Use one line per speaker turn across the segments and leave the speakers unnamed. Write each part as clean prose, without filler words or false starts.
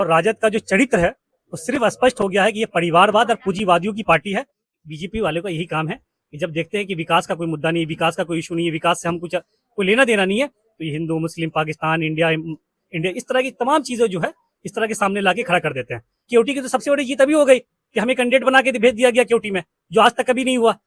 और राजद का जो चरित्र है वो सिर्फ स्पष्ट हो गया है कि ये परिवारवाद और पूंजीवादियों की पार्टी है। बीजेपी वाले का यही काम है कि जब देखते हैं कि विकास का कोई मुद्दा नहीं, विकास का कोई इशू नहीं है, विकास से हम कुछ कोई लेना देना नहीं है, तो ये हिंदू मुस्लिम पाकिस्तान इंडिया इंडिया इस तरह की तमाम चीजें जो है इस तरह के सामने लाके खड़ा कर देते हैं। केओटी की तो सबसे बड़ी जीत अभी हो गई कि हमें कैंडिडेट बना के भेज दिया गया केओटी में, जो आज तक कभी नहीं हुआ।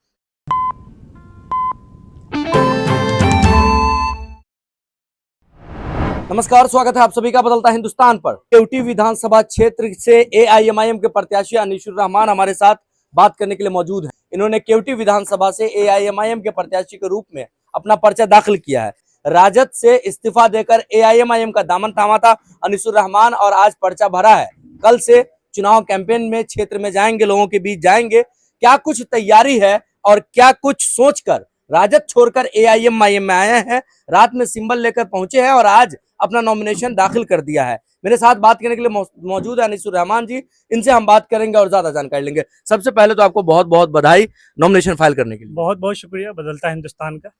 नमस्कार, स्वागत है आप सभी का बदलता हिंदुस्तान पर। केवटी विधानसभा क्षेत्र से एआईएमआईएम के प्रत्याशी अनीसुर रहमान हमारे साथ बात करने के लिए मौजूद हैं। इन्होंने केवटी विधानसभा से एआईएमआईएम के प्रत्याशी के रूप में अपना पर्चा दाखिल किया है। राजद से इस्तीफा देकर एआईएमआईएम का दामन थामा था अनीसुर रहमान और आज पर्चा भरा है। कल से चुनाव कैंपेन में क्षेत्र में जाएंगे, लोगों के बीच जाएंगे। क्या कुछ तैयारी है और क्या कुछ सोचकर राजद छोड़कर एआईएमआईएम में आए हैं, रात में सिंबल लेकर पहुंचे हैं और आज अपना नॉमिनेशन दाखिल कर दिया है। मेरे साथ बात करने के लिए मौजूद है अनीसुर रहमान जी। इनसे हम बात करेंगे और ज्यादा जानकारी लेंगे। सबसे पहले तो आपको बहुत बहुत बधाई नॉमिनेशन फाइल करने के लिए।
बहुत बहुत शुक्रिया बदलता हिंदुस्तान का।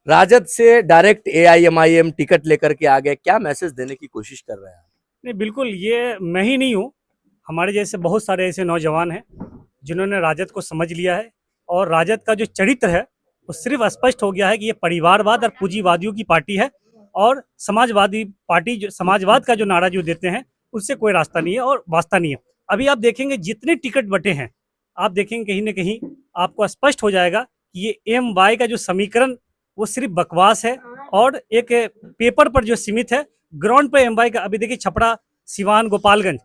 राजद से डायरेक्ट एआईएमआईएम टिकट लेकर के आ गए, क्या मैसेज देने की कोशिश कर रहे हैं?
नहीं, बिल्कुल ये मैं ही नहीं हूँ, हमारे जैसे बहुत सारे ऐसे नौजवान हैं जिन्होंने राजद को समझ लिया है और राजद का जो चरित्र है वो सिर्फ स्पष्ट हो गया है कि ये परिवारवाद और पूंजीवादियों की पार्टी है और समाजवादी पार्टी जो समाजवाद का जो नारा जो देते हैं उससे कोई रास्ता नहीं है और वास्ता नहीं है। अभी आप देखेंगे जितने टिकट बटे हैं, आप देखेंगे कहीं ना कहीं आपको स्पष्ट हो जाएगा कि ये एम वाई का जो समीकरण वो सिर्फ बकवास है और एक पेपर पर जो सीमित है। ग्राउंड पर एम वाई का अभी देखिए छपरा, सिवान, गोपालगंज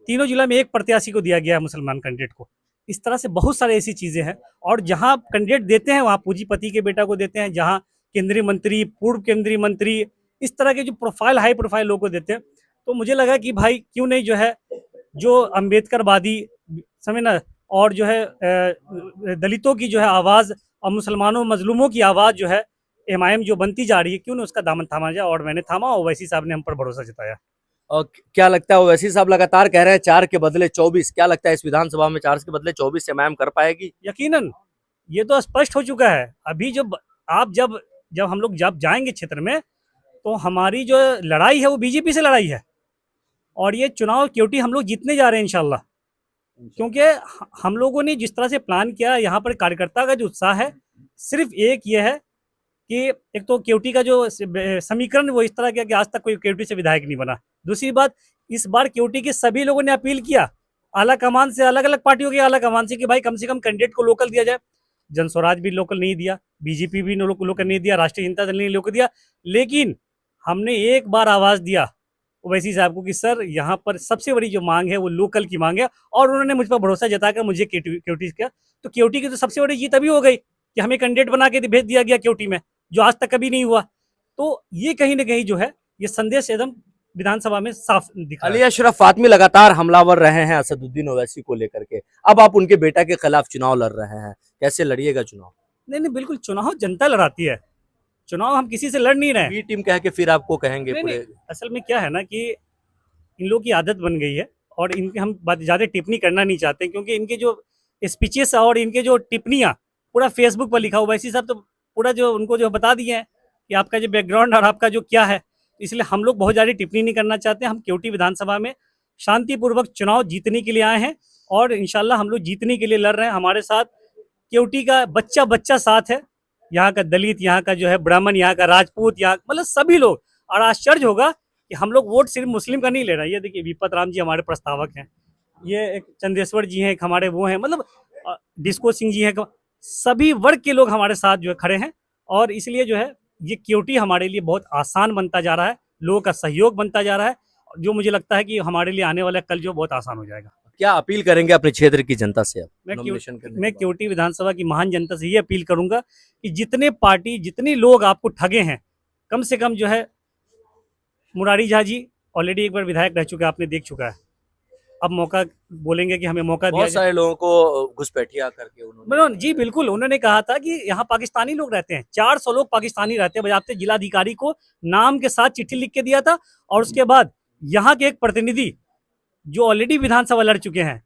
तीनों जिला में एक प्रत्याशी को दिया गया है, मुसलमान कैंडिडेट को। इस तरह से बहुत सारे ऐसी चीजें हैं और जहां कैंडिडेट देते हैं वहां पूंजीपति के बेटा को देते हैं, जहां केंद्रीय मंत्री, पूर्व केंद्रीय मंत्री, इस तरह के जो प्रोफाइल हाई प्रोफाइल लोगों को देते हैं। तो मुझे लगा कि भाई क्यों नहीं जो है जो अम्बेडकरवादी समझ ना और जो है दलितों की जो है आवाज और मुसलमानों मजलूमों की आवाज जो है एमआईएम जो बनती जा रही है, क्यों नहीं उसका दामन थामा जाए। और मैंने थामा और ओवैसी साहब ने हम पर भरोसा जताया।
और क्या लगता है, ओवैसी साहब लगातार कह रहे हैं 4 के बदले 24, क्या लगता है इस विधानसभा में 4 के बदले 24 एमआईएम कर पाएगी?
यकीनन ये तो स्पष्ट हो चुका है। अभी जब आप जब हम लोग जब जाएंगे क्षेत्र में तो हमारी जो लड़ाई है वो बीजेपी से लड़ाई है और ये चुनाव केवटी हम लोग जीतने जा रहे हैं इंशाल्लाह। क्योंकि हम लोगों ने जिस तरह से प्लान किया, यहाँ पर कार्यकर्ता का जो उत्साह है सिर्फ एक ये है कि एक तो केवटी का जो समीकरण वो इस तरह किया कि आज तक कोई केवटी से विधायक नहीं बना। दूसरी बात, इस बार केवटी के सभी लोगों ने अपील किया आला कमान से, अलग अलग पार्टियों की आला कमान से, कि भाई कम से कम कैंडिडेट को लोकल दिया जाए। जन स्वराज भी लोकल नहीं दिया, बीजेपी भी लोकल नहीं दिया, राष्ट्रीय जनता दल ने लोकल दिया, लेकिन हमने एक बार आवाज दिया ओवैसी साहब को कि सर यहाँ पर सबसे बड़ी जो मांग है वो लोकल की मांग है और उन्होंने मुझ पर भरोसा जताकर मुझे केवटी किया। तो केवटी की तो सबसे बड़ी जीत अभी हो गई कि हमें कैंडिडेट बना के भेज दिया गया केवटी में, जो आज तक कभी नहीं हुआ। तो ये कहीं ना कहीं जो है ये संदेश एकदम विधानसभा में साफ दिखा।
अली अशरफ फातमी लगातार हमलावर रहे हैं असदुद्दीन ओवैसी को लेकर के, अब आप उनके बेटा के खिलाफ चुनाव लड़ रहे हैं, कैसे लड़िएगा चुनाव?
नहीं, बिल्कुल चुनाव जनता लड़ाती है, चुनाव हम किसी से लड़ नहीं रहे।
बी टीम कह के फिर आपको कहेंगे
नहीं,
पूरे।
नहीं, असल में क्या है ना कि इन लोगों की आदत बन गई है और इनके हम ज्यादा टिप्पणी करना नहीं चाहते क्योंकि इनके जो स्पीचेस और इनके जो टिप्पणियां पूरा फेसबुक पर लिखा हुआ है। इसी साहब तो पूरा जो उनको जो बता दिए हैं कि आपका जो बैकग्राउंड और आपका जो क्या है, इसलिए हम लोग बहुत ज़्यादा टिप्पणी नहीं करना चाहते। हम केवटी विधानसभा में शांतिपूर्वक चुनाव जीतने के लिए आए हैं और इंशाल्लाह हम लोग जीतने के लिए लड़ रहे हैं। हमारे साथ केवटी का बच्चा बच्चा साथ है, यहाँ का दलित, यहाँ का जो है ब्राह्मण, यहाँ का राजपूत, यहाँ मतलब सभी लोग। और आश्चर्य होगा कि हम लोग वोट सिर्फ मुस्लिम का नहीं ले रहे हैं। ये देखिए विपत राम जी हमारे प्रस्तावक हैं, ये एक चंदेश्वर जी हैं, एक हमारे वो हैं, मतलब डिस्को सिंह जी हैं, सभी वर्ग के लोग हमारे साथ जो है खड़े हैं। और इसलिए जो है ये केवटी हमारे लिए बहुत आसान बनता जा रहा है, लोगों का सहयोग बनता जा रहा है, जो मुझे लगता है कि हमारे लिए आने वाला कल जो बहुत आसान हो जाएगा।
क्या अपील करेंगे अपने क्षेत्र की जनता से?
मैं केवटी विधानसभा की महान जनता से ये अपील करूंगा कि जितने पार्टी, जितने लोग आपको ठगे हैं, कम से कम जो है मुरारी झा जी ऑलरेडी एक बार विधायक रह चुके हैं, आपने देख चुका है, अब मौका बोलेंगे कि हमें मौका दिया।
बहुत सारे लोगों को घुसपैठिया करके उन्होंने
जी बिल्कुल, उन्होंने कहा था कि यहाँ पाकिस्तानी लोग रहते हैं, 400 लोग पाकिस्तानी रहते हैं। बजाते जिलाधिकारी को नाम के साथ चिट्ठी लिख के दिया था और उसके बाद यहाँ के एक प्रतिनिधि जो ऑलरेडी विधानसभा लड़ चुके हैं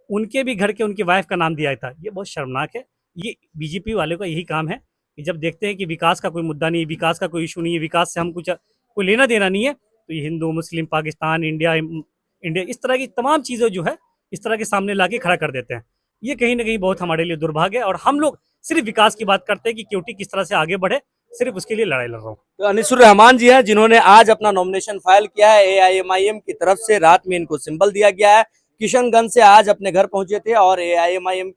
उनके भी घर के उनकी वाइफ का नाम दिया था। ये बहुत शर्मनाक है। ये बीजेपी वाले का यही काम है कि जब देखते हैं कि विकास का कोई मुद्दा नहीं है, विकास का कोई इशू नहीं है, विकास से हम कुछ कोई लेना देना नहीं है, तो ये हिंदू मुस्लिम पाकिस्तान इंडिया इंडिया इस तरह की तमाम चीज़ें जो है इस तरह के सामने लाके खड़ा कर देते हैं। ये कहीं ना कहीं बहुत हमारे लिए दुर्भाग्य है और हम लोग सिर्फ विकास की बात करते हैं कि क्योटी किस तरह से आगे बढ़े, सिर्फ उसके लिए लड़ाई लड़ रहा हूँ।
तो अनिसुर रहमान जी हैं जिन्होंने आज अपना नॉमिनेशन फाइल किया है एआईएमआईएम की तरफ से। रात में इनको सिंबल दिया गया है। किशनगंज से आज अपने घर पहुंचे थे और एआईएमआईएम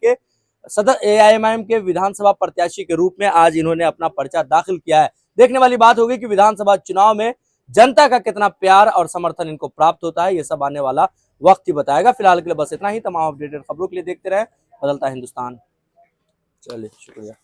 के विधानसभा प्रत्याशी के रूप में आज इन्होंने अपना पर्चा दाखिल किया है। देखने वाली बात होगी कि विधानसभा चुनाव में जनता का कितना प्यार और समर्थन इनको प्राप्त होता है, ये सब आने वाला वक्त ही बताएगा। फिलहाल के लिए बस इतना ही। तमाम अपडेटेड खबरों के लिए देखते रहे बदलता हिंदुस्तान। चलिए शुक्रिया।